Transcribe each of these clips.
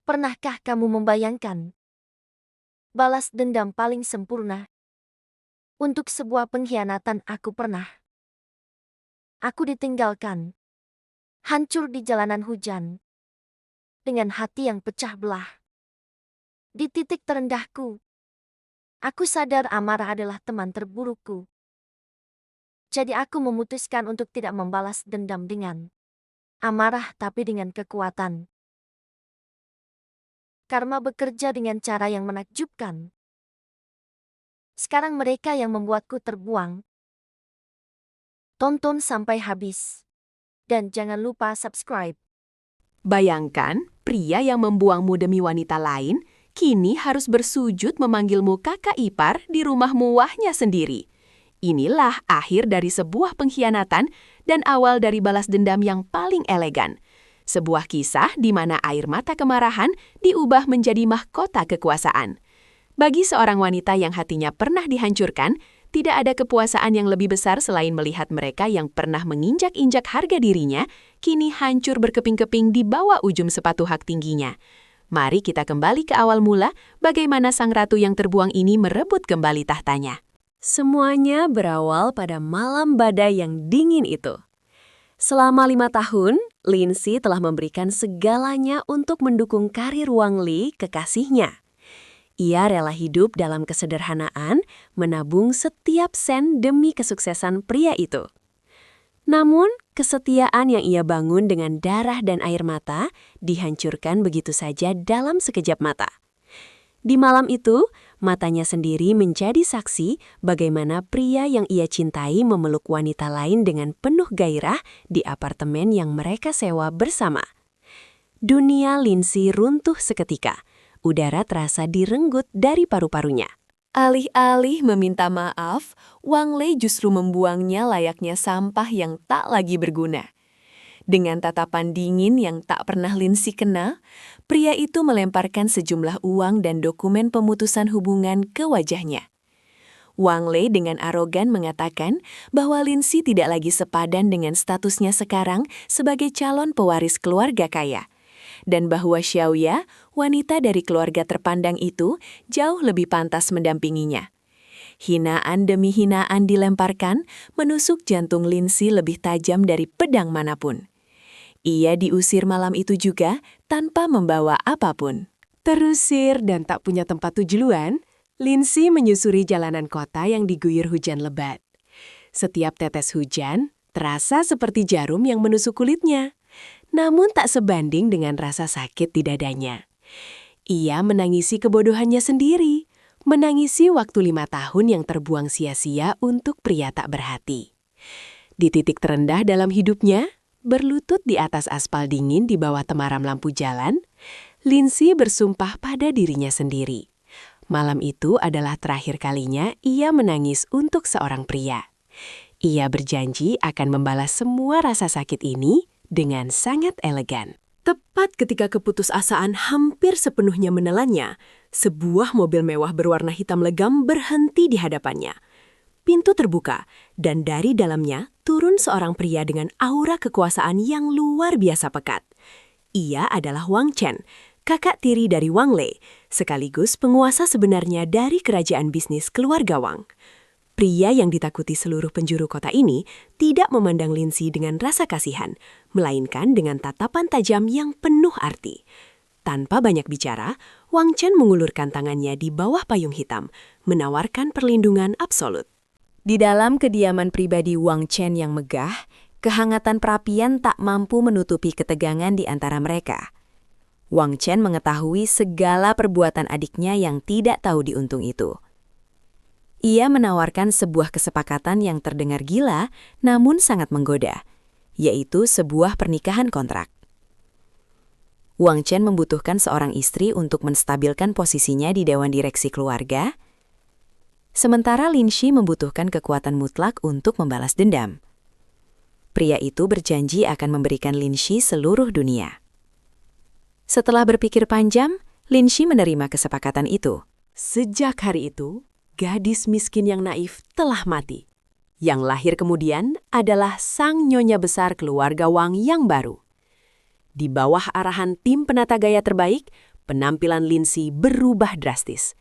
Pernahkah kamu membayangkan balas dendam paling sempurna untuk sebuah pengkhianatan? Aku ditinggalkan, hancur di jalanan hujan, dengan hati yang pecah belah. Di titik terendahku, aku sadar amarah adalah teman terburukku. Jadi aku memutuskan untuk tidak membalas dendam dengan amarah, tapi dengan kekuatan. Karma bekerja dengan cara yang menakjubkan. Sekarang mereka yang membuatku terbuang. Tonton sampai habis. Dan jangan lupa subscribe. Bayangkan, pria yang membuangmu demi wanita lain, kini harus bersujud memanggilmu kakak ipar di rumahmu wahnya sendiri. Inilah akhir dari sebuah pengkhianatan dan awal dari balas dendam yang paling elegan. Sebuah kisah di mana air mata kemarahan diubah menjadi mahkota kekuasaan. Bagi seorang wanita yang hatinya pernah dihancurkan, tidak ada kepuasaan yang lebih besar selain melihat mereka yang pernah menginjak-injak harga dirinya, kini hancur berkeping-keping di bawah ujung sepatu hak tingginya. Mari kita kembali ke awal mula, bagaimana sang ratu yang terbuang ini merebut kembali tahtanya. Semuanya berawal pada malam badai yang dingin itu. Selama 5 tahun, Lindsay telah memberikan segalanya untuk mendukung karir Wang Li, kekasihnya. Ia rela hidup dalam kesederhanaan, menabung setiap sen demi kesuksesan pria itu. Namun, kesetiaan yang ia bangun dengan darah dan air mata dihancurkan begitu saja dalam sekejap mata. Di malam itu, matanya sendiri menjadi saksi bagaimana pria yang ia cintai memeluk wanita lain dengan penuh gairah di apartemen yang mereka sewa bersama. Dunia Lindsay runtuh seketika. Udara terasa direnggut dari paru-parunya. Alih-alih meminta maaf, Wang Lei justru membuangnya layaknya sampah yang tak lagi berguna. Dengan tatapan dingin yang tak pernah Lindsay kenal, pria itu melemparkan sejumlah uang dan dokumen pemutusan hubungan ke wajahnya. Wang Lei dengan arogan mengatakan bahwa Lindsay tidak lagi sepadan dengan statusnya sekarang sebagai calon pewaris keluarga kaya, dan bahwa Xiaoya, wanita dari keluarga terpandang itu, jauh lebih pantas mendampinginya. Hinaan demi hinaan dilemparkan, menusuk jantung Lindsay lebih tajam dari pedang manapun. Ia diusir malam itu juga tanpa membawa apapun. Terusir dan tak punya tempat tujuan, Lindsay menyusuri jalanan kota yang diguyur hujan lebat. Setiap tetes hujan terasa seperti jarum yang menusuk kulitnya, namun tak sebanding dengan rasa sakit di dadanya. Ia menangisi kebodohannya sendiri, menangisi waktu 5 tahun yang terbuang sia-sia untuk pria tak berhati. Di titik terendah dalam hidupnya, berlutut di atas aspal dingin di bawah temaram lampu jalan, Lindsay bersumpah pada dirinya sendiri. Malam itu adalah terakhir kalinya ia menangis untuk seorang pria. Ia berjanji akan membalas semua rasa sakit ini dengan sangat elegan. Tepat ketika keputusasaan hampir sepenuhnya menelannya, sebuah mobil mewah berwarna hitam legam berhenti di hadapannya. Pintu terbuka, dan dari dalamnya turun seorang pria dengan aura kekuasaan yang luar biasa pekat. Ia adalah Wang Chen, kakak tiri dari Wang Lei, sekaligus penguasa sebenarnya dari kerajaan bisnis keluarga Wang. Pria yang ditakuti seluruh penjuru kota ini tidak memandang Lindsay dengan rasa kasihan, melainkan dengan tatapan tajam yang penuh arti. Tanpa banyak bicara, Wang Chen mengulurkan tangannya di bawah payung hitam, menawarkan perlindungan absolut. Di dalam kediaman pribadi Wang Chen yang megah, kehangatan perapian tak mampu menutupi ketegangan di antara mereka. Wang Chen mengetahui segala perbuatan adiknya yang tidak tahu diuntung itu. Ia menawarkan sebuah kesepakatan yang terdengar gila, namun sangat menggoda, yaitu sebuah pernikahan kontrak. Wang Chen membutuhkan seorang istri untuk menstabilkan posisinya di dewan direksi keluarga, sementara Lindsay membutuhkan kekuatan mutlak untuk membalas dendam. Pria itu berjanji akan memberikan Lindsay seluruh dunia. Setelah berpikir panjang, Lindsay menerima kesepakatan itu. Sejak hari itu, gadis miskin yang naif telah mati. Yang lahir kemudian adalah sang nyonya besar keluarga Wang yang baru. Di bawah arahan tim penata gaya terbaik, penampilan Lindsay berubah drastis.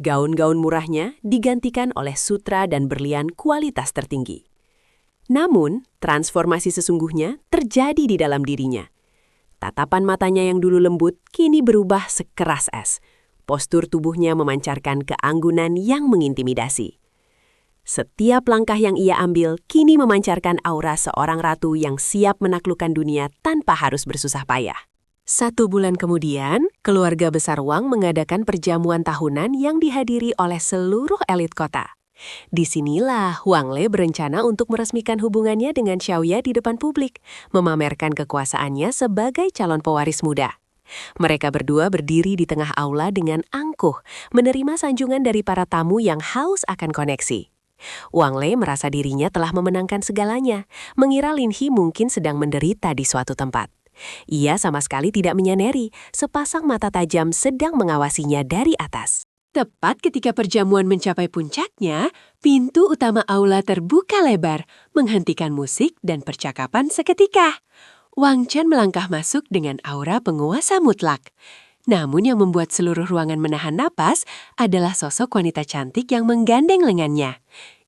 Gaun-gaun murahnya digantikan oleh sutra dan berlian kualitas tertinggi. Namun, transformasi sesungguhnya terjadi di dalam dirinya. Tatapan matanya yang dulu lembut kini berubah sekeras es. Postur tubuhnya memancarkan keanggunan yang mengintimidasi. Setiap langkah yang ia ambil kini memancarkan aura seorang ratu yang siap menaklukkan dunia tanpa harus bersusah payah. 1 bulan kemudian, keluarga besar Wang mengadakan perjamuan tahunan yang dihadiri oleh seluruh elit kota. Disinilah Wang Lei berencana untuk meresmikan hubungannya dengan Xiaoya di depan publik, memamerkan kekuasaannya sebagai calon pewaris muda. Mereka berdua berdiri di tengah aula dengan angkuh, menerima sanjungan dari para tamu yang haus akan koneksi. Wang Lei merasa dirinya telah memenangkan segalanya, mengira Lin He mungkin sedang menderita di suatu tempat. Ia sama sekali tidak menyadari sepasang mata tajam sedang mengawasinya dari atas. Tepat ketika perjamuan mencapai puncaknya, pintu utama aula terbuka lebar, menghentikan musik dan percakapan seketika. Wang Chen melangkah masuk dengan aura penguasa mutlak. Namun yang membuat seluruh ruangan menahan napas adalah sosok wanita cantik yang menggandeng lengannya.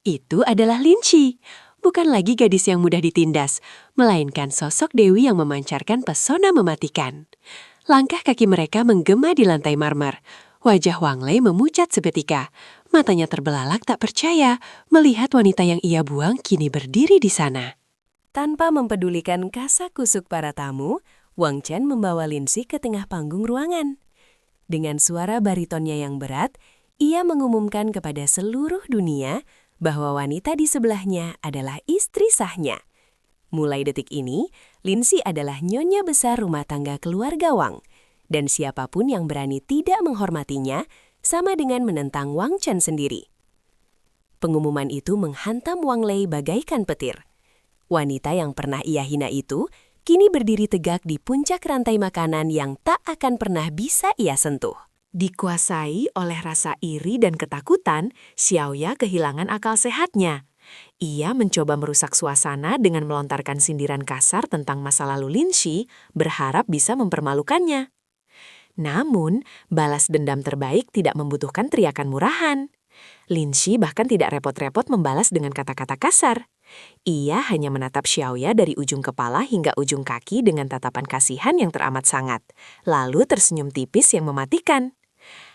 Itu adalah Lin Qi. Bukan lagi gadis yang mudah ditindas, melainkan sosok dewi yang memancarkan pesona mematikan. Langkah kaki mereka menggema di lantai marmer. Wajah Wang Lei memucat seketika. Matanya terbelalak tak percaya melihat wanita yang ia buang kini berdiri di sana. Tanpa mempedulikan kasak-kusuk para tamu, Wang Chen membawa Lin Xi ke tengah panggung ruangan. Dengan suara baritonnya yang berat, ia mengumumkan kepada seluruh dunia bahwa wanita di sebelahnya adalah istri sahnya. Mulai detik ini, Lin Xi adalah nyonya besar rumah tangga keluarga Wang, dan siapapun yang berani tidak menghormatinya sama dengan menentang Wang Chen sendiri. Pengumuman itu menghantam Wang Lei bagaikan petir. Wanita yang pernah ia hina itu kini berdiri tegak di puncak rantai makanan yang tak akan pernah bisa ia sentuh. Dikuasai oleh rasa iri dan ketakutan, Xiaoya kehilangan akal sehatnya. Ia mencoba merusak suasana dengan melontarkan sindiran kasar tentang masa lalu Lin Xi, berharap bisa mempermalukannya. Namun, balas dendam terbaik tidak membutuhkan teriakan murahan. Lin Xi bahkan tidak repot-repot membalas dengan kata-kata kasar. Ia hanya menatap Xiaoya dari ujung kepala hingga ujung kaki dengan tatapan kasihan yang teramat sangat, lalu tersenyum tipis yang mematikan.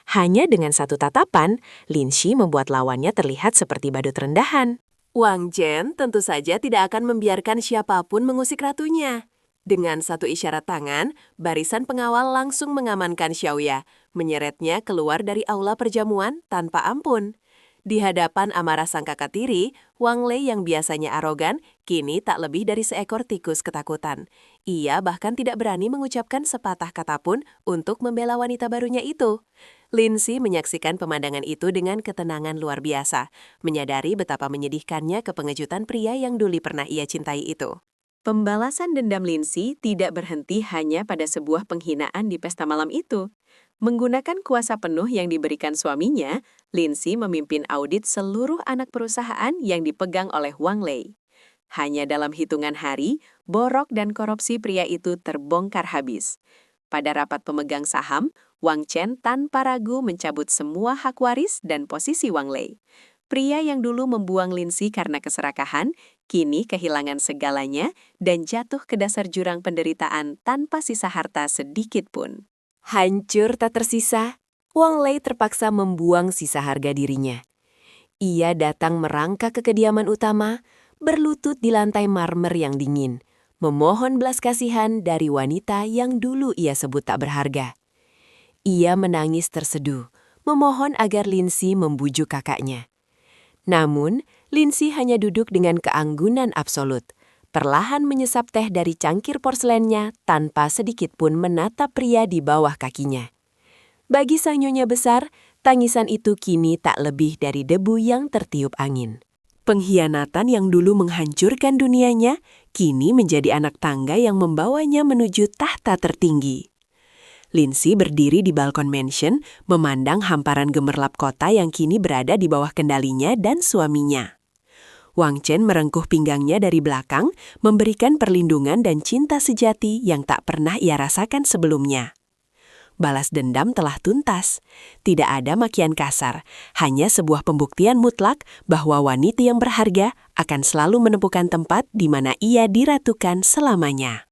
Hanya dengan satu tatapan, Lin Xi membuat lawannya terlihat seperti badut rendahan. Wang Chen tentu saja tidak akan membiarkan siapapun mengusik ratunya. Dengan satu isyarat tangan, barisan pengawal langsung mengamankan Xiaoya, menyeretnya keluar dari aula perjamuan tanpa ampun. Di hadapan amarah sang kakak tiri, Wang Lei yang biasanya arogan, kini tak lebih dari seekor tikus ketakutan. Ia bahkan tidak berani mengucapkan sepatah kata pun untuk membela wanita barunya itu. Lin Xi menyaksikan pemandangan itu dengan ketenangan luar biasa, menyadari betapa menyedihkannya kepengejutan pria yang dulu pernah ia cintai itu. Pembalasan dendam Lin Xi tidak berhenti hanya pada sebuah penghinaan di pesta malam itu. Menggunakan kuasa penuh yang diberikan suaminya, Lin Xi memimpin audit seluruh anak perusahaan yang dipegang oleh Wang Lei. Hanya dalam hitungan hari, borok dan korupsi pria itu terbongkar habis. Pada rapat pemegang saham, Wang Chen tanpa ragu mencabut semua hak waris dan posisi Wang Lei. Pria yang dulu membuang Lin Xi karena keserakahan, kini kehilangan segalanya dan jatuh ke dasar jurang penderitaan tanpa sisa harta sedikit pun. Hancur tak tersisa, Wang Lei terpaksa membuang sisa harga dirinya. Ia datang merangkak ke kediaman utama, berlutut di lantai marmer yang dingin, memohon belas kasihan dari wanita yang dulu ia sebut tak berharga. Ia menangis terseduh, memohon agar Lin Xi membujuk kakaknya. Namun, Lin Xi hanya duduk dengan keanggunan absolut, perlahan menyesap teh dari cangkir porselennya tanpa sedikit pun menatap pria di bawah kakinya. Bagi sang nyonya besar, tangisan itu kini tak lebih dari debu yang tertiup angin. Pengkhianatan yang dulu menghancurkan dunianya, kini menjadi anak tangga yang membawanya menuju tahta tertinggi. Lin Xi berdiri di balkon mansion, memandang hamparan gemerlap kota yang kini berada di bawah kendalinya dan suaminya. Wang Chen merengkuh pinggangnya dari belakang, memberikan perlindungan dan cinta sejati yang tak pernah ia rasakan sebelumnya. balas dendam telah tuntas. Tidak ada makian kasar, hanya sebuah pembuktian mutlak bahwa wanita yang berharga akan selalu menemukan tempat di mana ia diratukan selamanya.